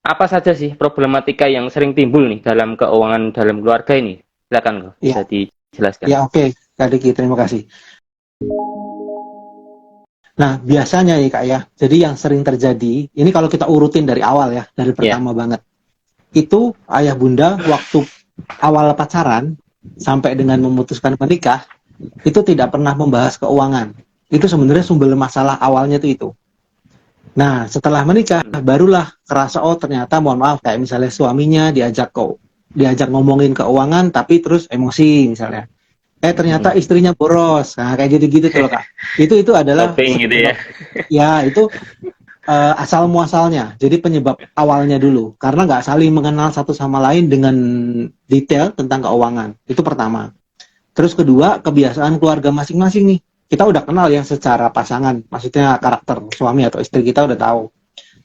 apa saja sih problematika yang sering timbul nih dalam keuangan dalam keluarga ini? Silakan kok, bisa Ya, dijelaskan. ya oke, Kak Diki, terima kasih. Nah, biasanya nih Kak ya, jadi yang sering terjadi, ini kalau kita urutin dari awal ya, dari Ya. pertama banget, itu ayah bunda waktu awal pacaran sampai dengan memutuskan menikah, itu tidak pernah membahas keuangan. Itu sebenarnya sumber masalah awalnya itu. Nah, setelah menikah, barulah kerasa, oh ternyata mohon maaf, kayak misalnya suaminya diajak ngomongin keuangan, tapi terus emosi misalnya. Ternyata Mm. istrinya boros. Nah, kayak gitu-gitu tuh loh, Kak. Itu adalah Shopping gitu ya. penyebab, ya itu asal muasalnya. Jadi penyebab awalnya dulu. Karena nggak saling mengenal satu sama lain dengan detail tentang keuangan. Itu pertama. Terus kedua, kebiasaan keluarga masing-masing nih. Kita udah kenal ya secara pasangan, maksudnya karakter suami atau istri kita udah tahu.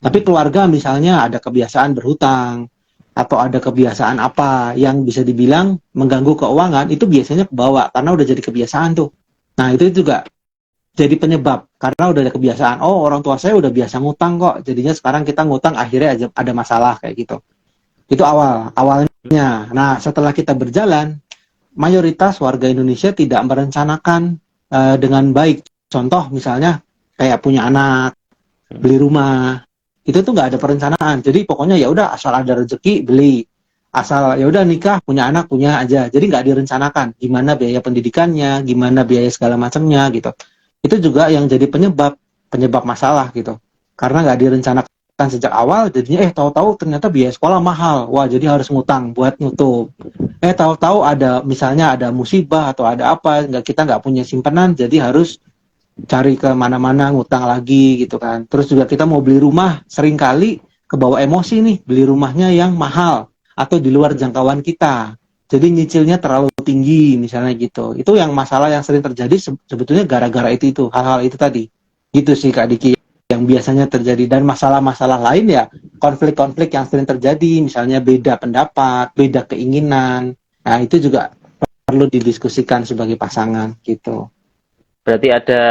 Tapi keluarga misalnya ada kebiasaan berhutang, atau ada kebiasaan apa yang bisa dibilang mengganggu keuangan, itu biasanya kebawa karena udah jadi kebiasaan tuh. Nah, itu juga jadi penyebab karena udah ada kebiasaan. Oh, orang tua saya udah biasa ngutang kok. Jadinya sekarang kita ngutang akhirnya aja ada masalah kayak gitu. Itu awalnya. Nah, setelah kita berjalan, mayoritas warga Indonesia tidak merencanakan dengan baik. Contoh misalnya kayak punya anak, beli rumah, itu tuh nggak ada perencanaan. Jadi pokoknya ya udah asal ada rezeki beli, asal ya udah nikah punya anak punya aja. Jadi nggak direncanakan gimana biaya pendidikannya, gimana biaya segala macamnya gitu. Itu juga yang jadi penyebab penyebab masalah gitu. Karena nggak direncanakan sejak awal, jadinya tahu-tahu ternyata biaya sekolah mahal. Wah, jadi harus ngutang buat nutup. Tahu-tahu ada misalnya ada musibah atau ada apa, kita nggak punya simpanan, jadi harus cari ke mana-mana ngutang lagi gitu kan. Terus juga kita mau beli rumah, sering kali kebawa emosi nih, beli rumahnya yang mahal atau di luar jangkauan kita. Jadi nyicilnya terlalu tinggi misalnya gitu. Itu yang masalah yang sering terjadi sebetulnya gara-gara itu hal-hal itu tadi. Gitu sih Kak Diki yang biasanya terjadi, dan masalah-masalah lain ya konflik-konflik yang sering terjadi, misalnya beda pendapat, beda keinginan. Nah, itu juga perlu didiskusikan sebagai pasangan gitu. Berarti ada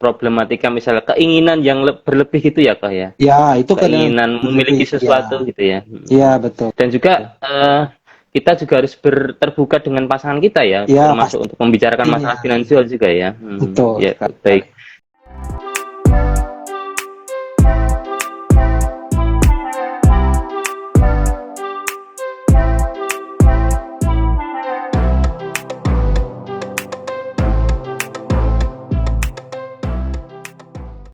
problematika misalnya keinginan yang berlebih gitu ya, Kak ya. Ya, itu kadang Keinginan lebih memiliki ya. sesuatu gitu ya. Iya, betul. Dan juga kita juga harus terbuka dengan pasangan kita ya, Ya, termasuk untuk membicarakan pastinya. masalah finansial juga ya. Betul Ya, sekali. baik.